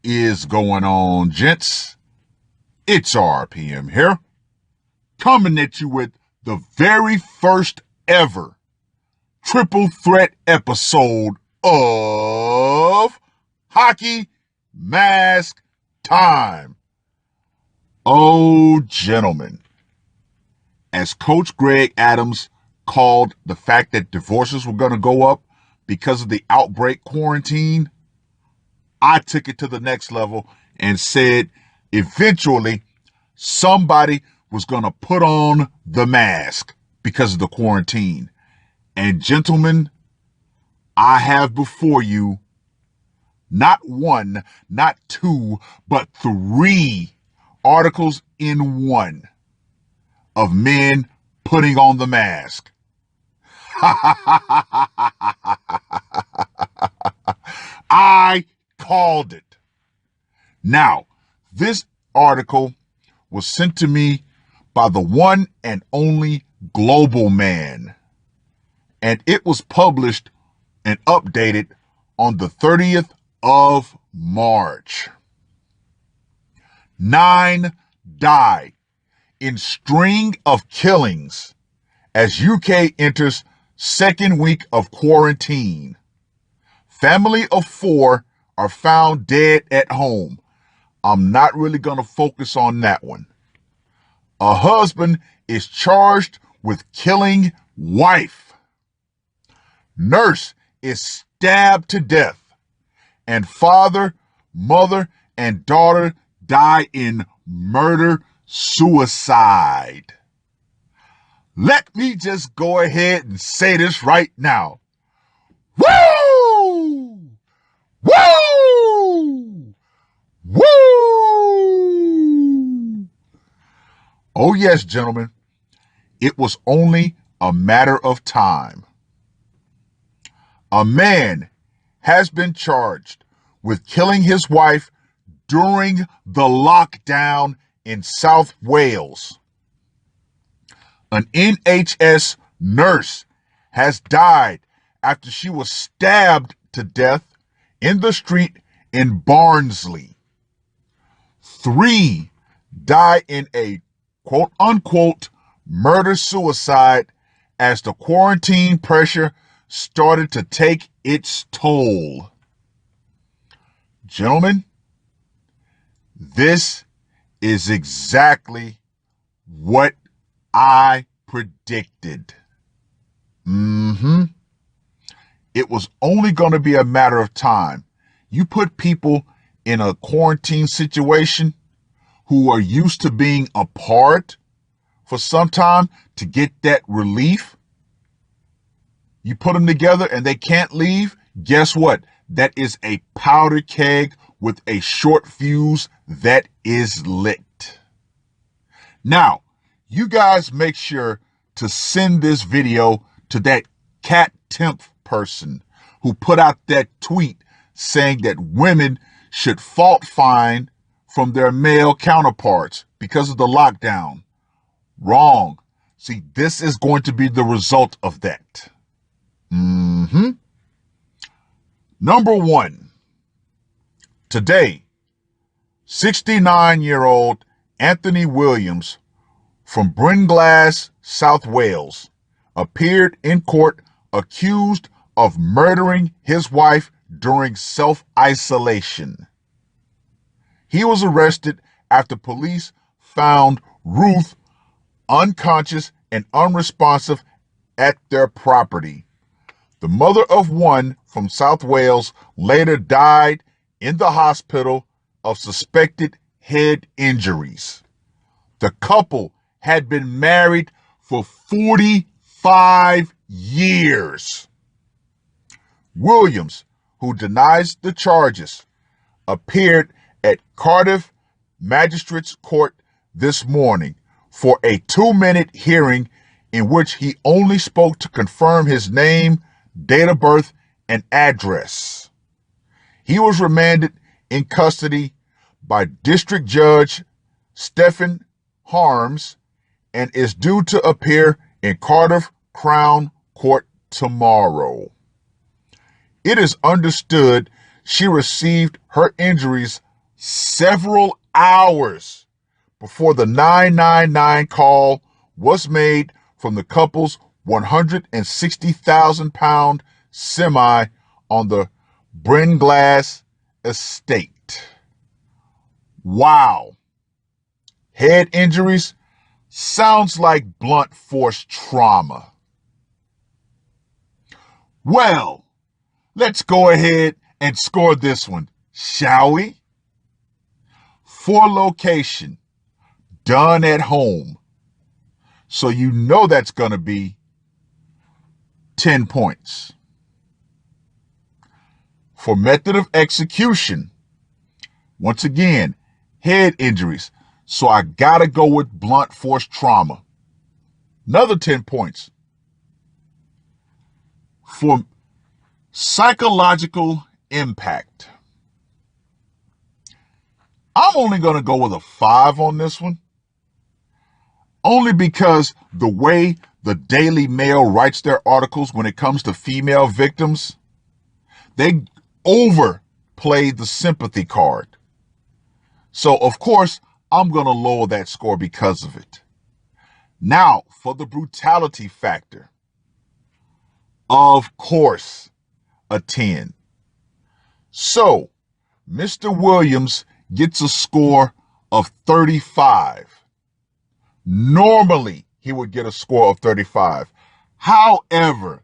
is going on, gents? It's RPM here, coming at you with the very first ever triple threat episode of Hockey Mask Time. Oh, gentlemen, as Coach Greg Adams called the fact that divorces were going to go up because of the outbreak quarantine, I took it to the next level and said eventually somebody was going to put on the mask because of the quarantine. And gentlemen, I have before you not one, not two, but three articles in one of men putting on the mask. I called it. Now, this article was sent to me by the one and only Global Man, and it was published and updated on the 30th of March. 9 die in string of killings as UK enters second week of quarantine. Family of 4 are found dead at home. I'm not really going to focus on that one. A husband is charged with killing wife. Nurse is stabbed to death. And father, mother, and daughter die in murder-suicide. Let me just go ahead and say this right now. Woo! Woo! Woo! Oh yes, gentlemen, it was only a matter of time. A man has been charged with killing his wife during the lockdown in South Wales. An NHS nurse has died after she was stabbed to death in the street in Barnsley. 3 die in a quote-unquote murder-suicide as the quarantine pressure started to take its toll. Gentlemen, this is exactly what I predicted. It was only going to be a matter of time. You put people in a quarantine situation who are used to being apart for some time to get that relief. You put them together and they can't leave. Guess what? That is a powder keg with a short fuse that is lit. Now, you guys make sure to send this video to that Cat Temp person who put out that tweet saying that women should fault find from their male counterparts because of the lockdown. Wrong. See, this is going to be the result of that. Number 1. Today, 69-year-old Anthony Williams from Brynglas, South Wales, appeared in court accused of murdering his wife during self-isolation. He was arrested after police found Ruth unconscious and unresponsive at their property. The mother of one from South Wales later died in the hospital of suspected head injuries. The couple had been married for 45 years. Williams, who denies the charges, appeared at Cardiff Magistrates Court this morning for a 2-minute hearing in which he only spoke to confirm his name, date of birth, and address. He was remanded in custody by District Judge Stephen Harms and is due to appear in Cardiff Crown Court tomorrow. It is understood she received her injuries several hours before the 999 call was made from the couple's 160,000-pound semi on the Brennglass estate. Wow. Head injuries? Sounds like blunt force trauma. Well, let's go ahead and score this one, shall we? For location, done at home. So you know that's going to be 10 points. For method of execution, once again, head injuries. So I got to go with blunt force trauma. Another 10 points. For psychological impact, I'm only going to go with a 5 on this one. Only because the way the Daily Mail writes their articles when it comes to female victims, they overplay the sympathy card. So, of course, I'm going to lower that score because of it. Now, for the brutality factor. Of course, a 10. So, Mr. Williams gets a score of 35. Normally, he would get a score of 35. However,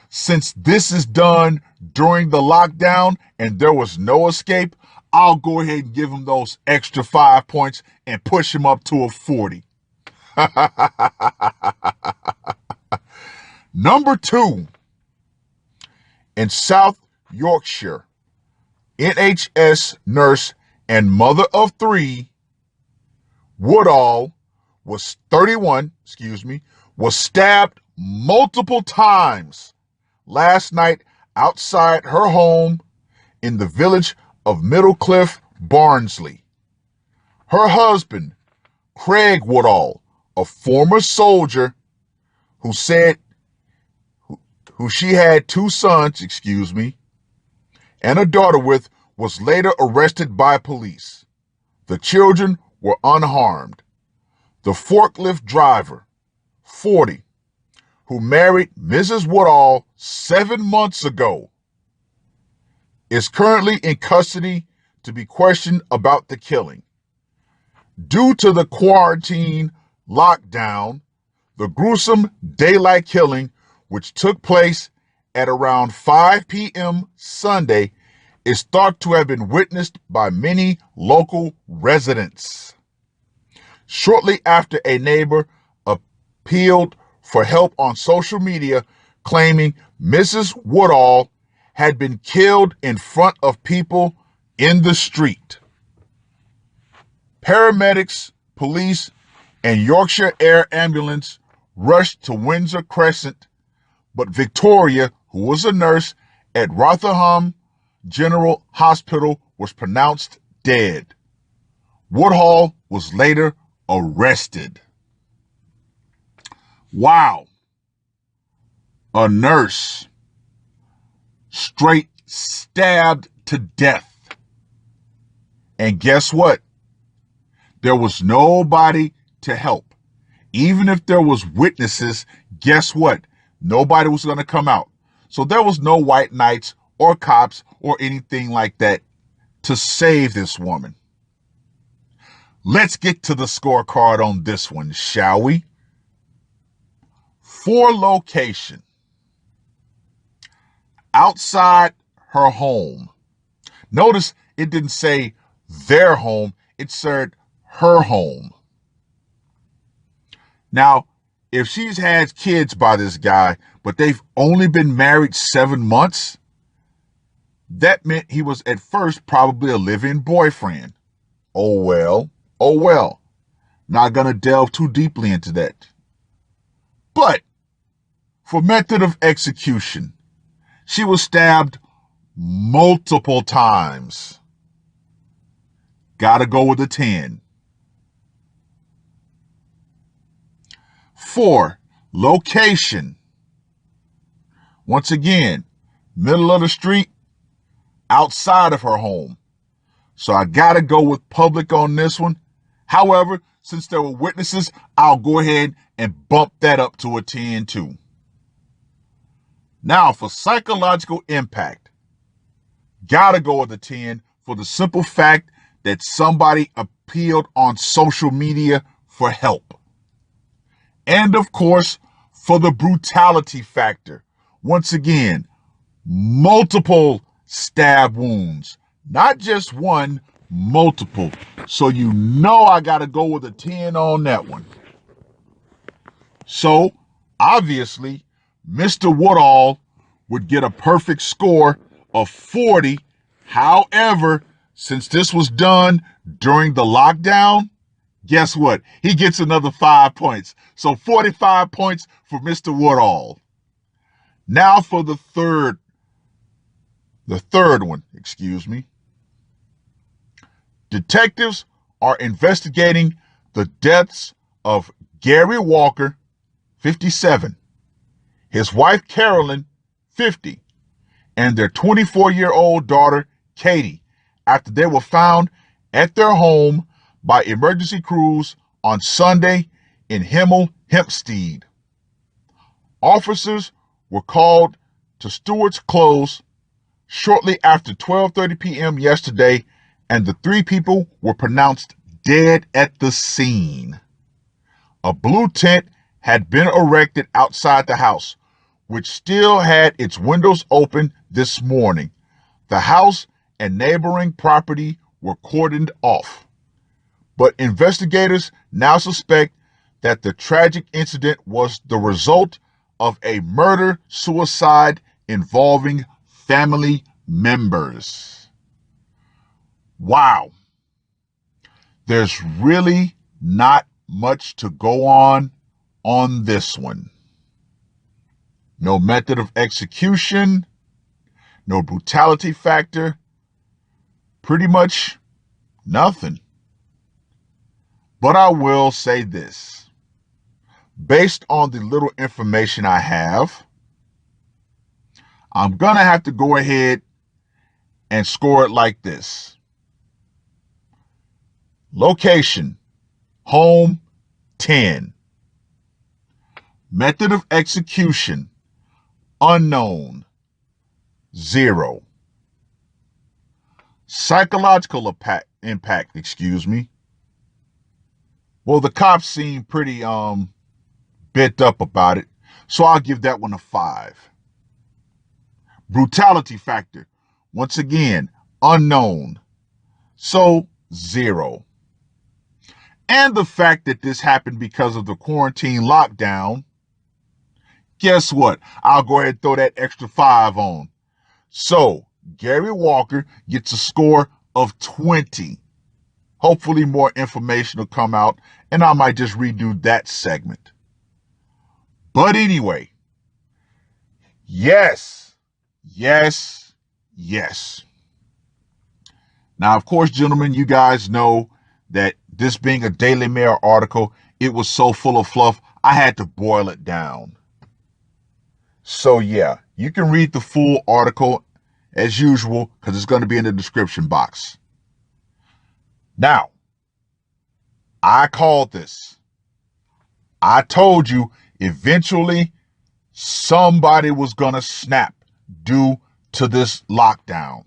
since this is done during the lockdown and there was no escape, I'll go ahead and give him those extra 5 points and push him up to a 40. Number 2, in South Yorkshire, NHS nurse and mother of 3, Woodall, was 31, was stabbed multiple times last night outside her home in the village of Middlecliff, Barnsley. Her husband, Craig Woodall, a former soldier who she had 2 sons, and a daughter with, was later arrested by police. The children were unharmed. The forklift driver, 40, who married Mrs. Woodall 7 months ago, is currently in custody to be questioned about the killing. Due to the quarantine lockdown, the gruesome daylight killing, which took place at around 5 p.m. Sunday, is thought to have been witnessed by many local residents. Shortly after, a neighbor appealed for help on social media, claiming Mrs. Woodall had been killed in front of people in the street. Paramedics, police, and Yorkshire Air Ambulance rushed to Windsor Crescent, but Victoria, who was a nurse at Rotherham General Hospital, was pronounced dead. Woodall was later arrested. Wow. A nurse straight stabbed to death. And guess what? There was nobody to help. Even if there was witnesses, guess what? Nobody was going to come out. So there was no white knights or cops or anything like that to save this woman. Let's get to the scorecard on this one, shall we? For location, outside her home. Notice it didn't say their home, it said her home. Now, if she's had kids by this guy, but they've only been married 7 months, that meant he was at first probably a live-in boyfriend. Oh well. Not gonna delve too deeply into that. But for method of execution, she was stabbed multiple times. Gotta go with a 10. For location, once again, middle of the street, outside of her home. So I got to go with public on this one. However, since there were witnesses, I'll go ahead and bump that up to a 10 too. Now for psychological impact, got to go with a 10 for the simple fact that somebody appealed on social media for help. And of course, for the brutality factor. Once again, multiple stab wounds, not just one, multiple. So you know I got to go with a 10 on that one. So obviously, Mr. Woodall would get a perfect score of 40. However, since this was done during the lockdown, guess what? He gets another 5 points. So 45 points for Mr. Woodall. Now for the third one, Detectives are investigating the deaths of Gary Walker, 57, his wife Carolyn, 50, and their 24-year-old daughter, Katie, after they were found at their home by emergency crews on Sunday in Hempstead. Officers were called to Stewart's Close shortly after 12:30 p.m. yesterday, and the three people were pronounced dead at the scene. A blue tent had been erected outside the house, which still had its windows open this morning. The house and neighboring property were cordoned off. But investigators now suspect that the tragic incident was the result of a murder-suicide involving family members. Wow. There's really not much to go on this one. No method of execution, no brutality factor, pretty much nothing. But I will say this. Based on the little information I have, I'm going to have to go ahead and score it like this. Location, home, 10. Method of execution, unknown, 0. Psychological impact. Well, the cops seem pretty bent up about it, so I'll give that one a 5. Brutality factor, once again, unknown, so 0. And the fact that this happened because of the quarantine lockdown, guess what? I'll go ahead and throw that extra 5 on. So Gary Walker gets a score of 20. Hopefully more information will come out and I might just redo that segment. But anyway, yes. Now, of course, gentlemen, you guys know that this being a Daily Mail article, it was so full of fluff, I had to boil it down. So yeah, you can read the full article as usual because it's going to be in the description box. Now, I called this. I told you eventually somebody was going to snap due to this lockdown,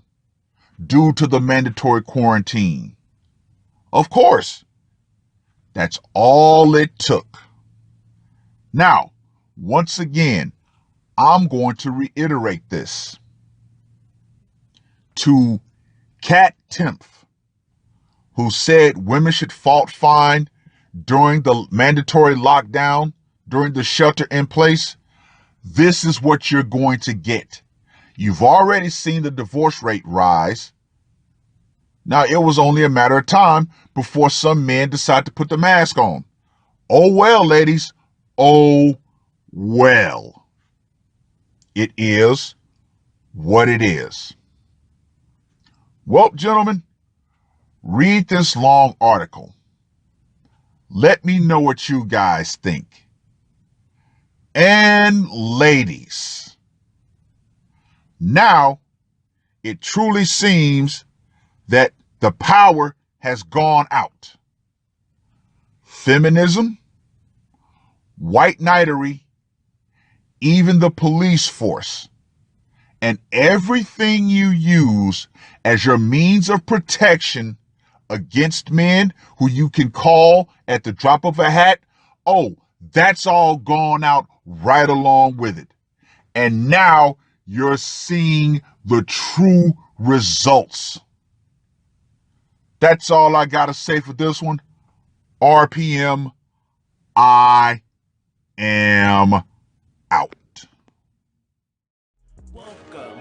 due to the mandatory quarantine. Of course, that's all it took. Now, once again, I'm going to reiterate this. To Kat Timpf, who said women should fault find during the mandatory lockdown, during the shelter in place, this is what you're going to get. You've already seen the divorce rate rise. Now, it was only a matter of time before some men decide to put the mask on. Oh well, ladies. Oh well. It is what it is. Well, gentlemen, read this long article. Let me know what you guys think. And ladies, now it truly seems that The power has gone out. Feminism, white knighthery, even the police force, and everything you use as your means of protection against men who you can call at the drop of a hat, oh, that's all gone out right along with it. And now you're seeing the true results. That's all I got to say for this one. RPM, I am out.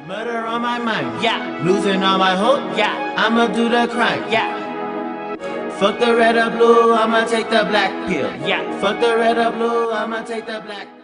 Murder on my mind, yeah. Losing all my hope, yeah. I'ma do the crime, yeah. Fuck the red or blue, I'ma take the black pill, yeah. Fuck the red or blue, I'ma take the black pill.